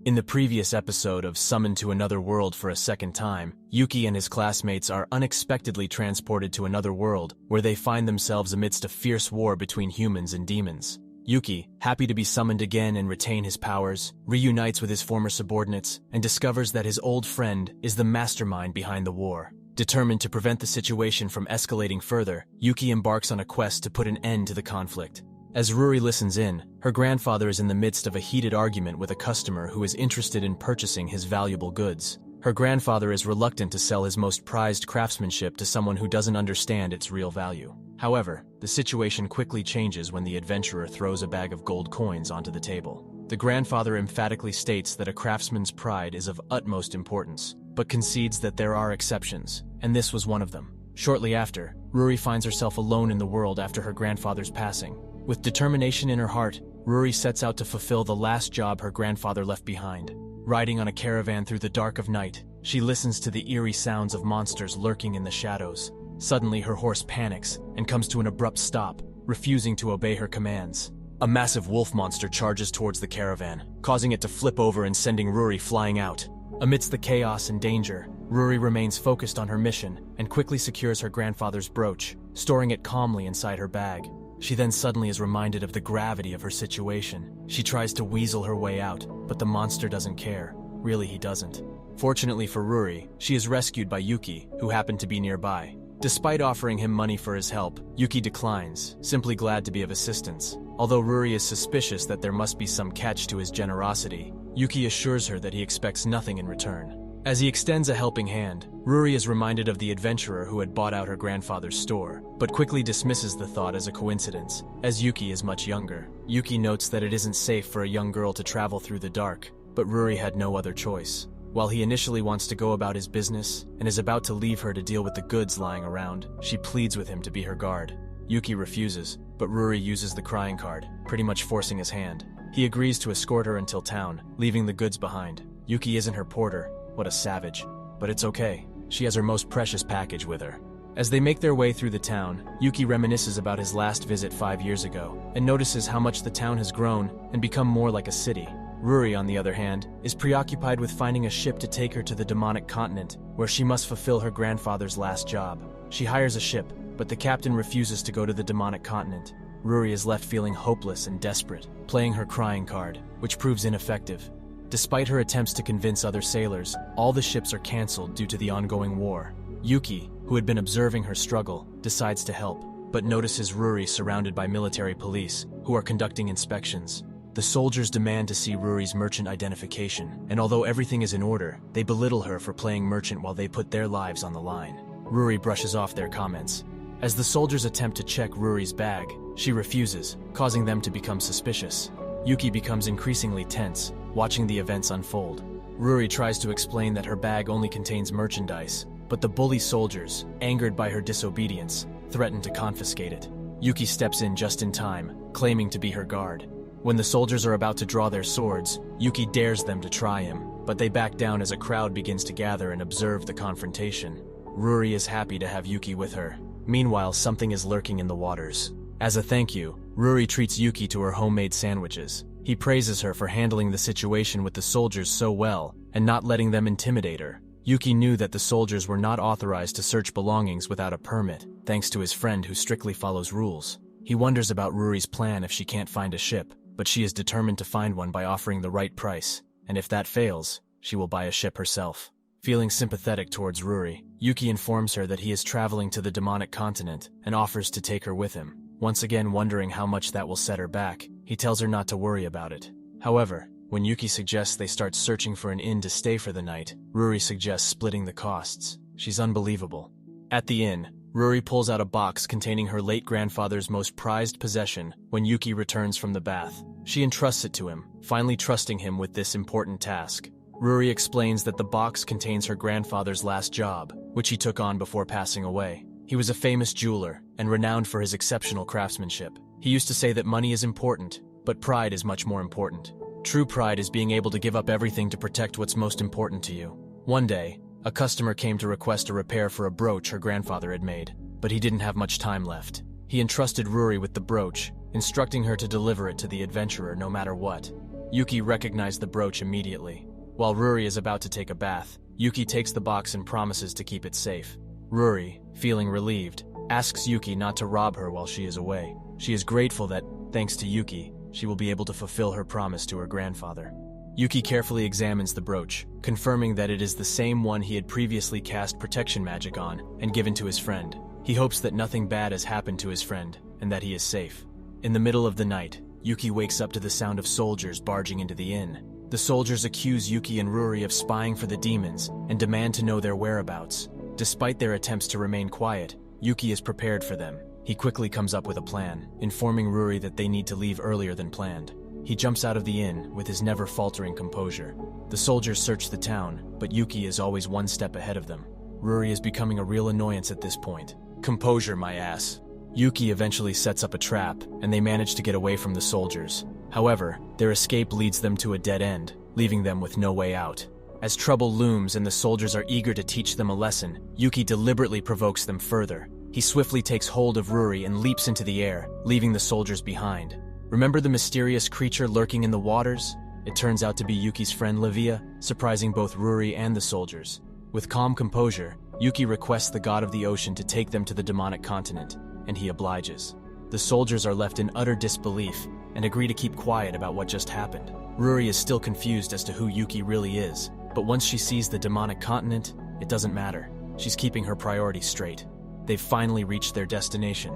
In the previous episode of Summoned to Another World for a Second Time, Yuki and his classmates are unexpectedly transported to another world where they find themselves amidst a fierce war between humans and demons. Yuki, happy to be summoned again and retain his powers, reunites with his former subordinates and discovers that his old friend is the mastermind behind the war. Determined to prevent the situation from escalating further, Yuki embarks on a quest to put an end to the conflict. As Ruri listens in, her grandfather is in the midst of a heated argument with a customer who is interested in purchasing his valuable goods. Her grandfather is reluctant to sell his most prized craftsmanship to someone who doesn't understand its real value. However, the situation quickly changes when the adventurer throws a bag of gold coins onto the table. The grandfather emphatically states that a craftsman's pride is of utmost importance, but concedes that there are exceptions, and this was one of them. Shortly after, Ruri finds herself alone in the world after her grandfather's passing. With determination in her heart, Ruri sets out to fulfill the last job her grandfather left behind. Riding on a caravan through the dark of night, she listens to the eerie sounds of monsters lurking in the shadows. Suddenly, her horse panics and comes to an abrupt stop, refusing to obey her commands. A massive wolf monster charges towards the caravan, causing it to flip over and sending Ruri flying out. Amidst the chaos and danger, Ruri remains focused on her mission and quickly secures her grandfather's brooch, storing it calmly inside her bag. She then suddenly is reminded of the gravity of her situation. She tries to weasel her way out, but the monster doesn't care. Really, he doesn't. Fortunately for Ruri, she is rescued by Yuki, who happened to be nearby. Despite offering him money for his help, Yuki declines, simply glad to be of assistance. Although Ruri is suspicious that there must be some catch to his generosity, Yuki assures her that he expects nothing in return. As he extends a helping hand, Ruri is reminded of the adventurer who had bought out her grandfather's store, but quickly dismisses the thought as a coincidence, as Yuki is much younger. Yuki notes that it isn't safe for a young girl to travel through the dark, but Ruri had no other choice. While he initially wants to go about his business and is about to leave her to deal with the goods lying around, she pleads with him to be her guard. Yuki refuses, but Ruri uses the crying card, pretty much forcing his hand. He agrees to escort her until town, leaving the goods behind. Yuki isn't her porter. What a savage. But it's okay. She has her most precious package with her. As they make their way through the town, Yuki reminisces about his last visit 5 years ago and notices how much the town has grown and become more like a city. Ruri, on the other hand, is preoccupied with finding a ship to take her to the demonic continent, where she must fulfill her grandfather's last job. She hires a ship, but the captain refuses to go to the demonic continent. Ruri is left feeling hopeless and desperate, playing her crying card, which proves ineffective. Despite her attempts to convince other sailors, all the ships are cancelled due to the ongoing war. Yuki, who had been observing her struggle, decides to help, but notices Ruri surrounded by military police, who are conducting inspections. The soldiers demand to see Ruri's merchant identification, and although everything is in order, they belittle her for playing merchant while they put their lives on the line. Ruri brushes off their comments. As the soldiers attempt to check Ruri's bag, she refuses, causing them to become suspicious. Yuki becomes increasingly tense, watching the events unfold. Ruri tries to explain that her bag only contains merchandise, but the bully soldiers, angered by her disobedience, threaten to confiscate it. Yuki steps in just in time, claiming to be her guard. When the soldiers are about to draw their swords, Yuki dares them to try him, but they back down as a crowd begins to gather and observe the confrontation. Ruri is happy to have Yuki with her. Meanwhile, something is lurking in the waters. As a thank you, Ruri treats Yuki to her homemade sandwiches. He praises her for handling the situation with the soldiers so well and not letting them intimidate her. Yuki knew that the soldiers were not authorized to search belongings without a permit, thanks to his friend who strictly follows rules. He wonders about Ruri's plan if she can't find a ship, but she is determined to find one by offering the right price, and if that fails, she will buy a ship herself. Feeling sympathetic towards Ruri, Yuki informs her that he is traveling to the demonic continent and offers to take her with him. Once again wondering how much that will set her back, he tells her not to worry about it. However, when Yuki suggests they start searching for an inn to stay for the night, Ruri suggests splitting the costs. She's unbelievable. At the inn, Ruri pulls out a box containing her late grandfather's most prized possession when Yuki returns from the bath. She entrusts it to him, finally trusting him with this important task. Ruri explains that the box contains her grandfather's last job, which he took on before passing away. He was a famous jeweler and renowned for his exceptional craftsmanship. He used to say that money is important, but pride is much more important. True pride is being able to give up everything to protect what's most important to you. One day, a customer came to request a repair for a brooch her grandfather had made, but he didn't have much time left. He entrusted Ruri with the brooch, instructing her to deliver it to the adventurer no matter what. Yuki recognized the brooch immediately. While Ruri is about to take a bath, Yuki takes the box and promises to keep it safe. Ruri, feeling relieved, asks Yuki not to rob her while she is away. She is grateful that, thanks to Yuki, she will be able to fulfill her promise to her grandfather. Yuki carefully examines the brooch, confirming that it is the same one he had previously cast protection magic on and given to his friend. He hopes that nothing bad has happened to his friend and that he is safe. In the middle of the night, Yuki wakes up to the sound of soldiers barging into the inn. The soldiers accuse Yuki and Ruri of spying for the demons and demand to know their whereabouts. Despite their attempts to remain quiet, Yuki is prepared for them. He quickly comes up with a plan, informing Ruri that they need to leave earlier than planned. He jumps out of the inn with his never-faltering composure. The soldiers search the town, but Yuki is always one step ahead of them. Ruri is becoming a real annoyance at this point. Composure, my ass. Yuki eventually sets up a trap, and they manage to get away from the soldiers. However, their escape leads them to a dead end, leaving them with no way out. As trouble looms and the soldiers are eager to teach them a lesson, Yuki deliberately provokes them further. He swiftly takes hold of Ruri and leaps into the air, leaving the soldiers behind. Remember the mysterious creature lurking in the waters? It turns out to be Yuki's friend Livia, surprising both Ruri and the soldiers. With calm composure, Yuki requests the god of the ocean to take them to the demonic continent, and he obliges. The soldiers are left in utter disbelief and agree to keep quiet about what just happened. Ruri is still confused as to who Yuki really is, but once she sees the demonic continent, it doesn't matter. She's keeping her priorities straight. They've finally reached their destination.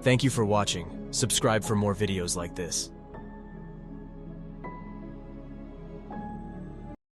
Thank you for watching. Subscribe for more videos like this.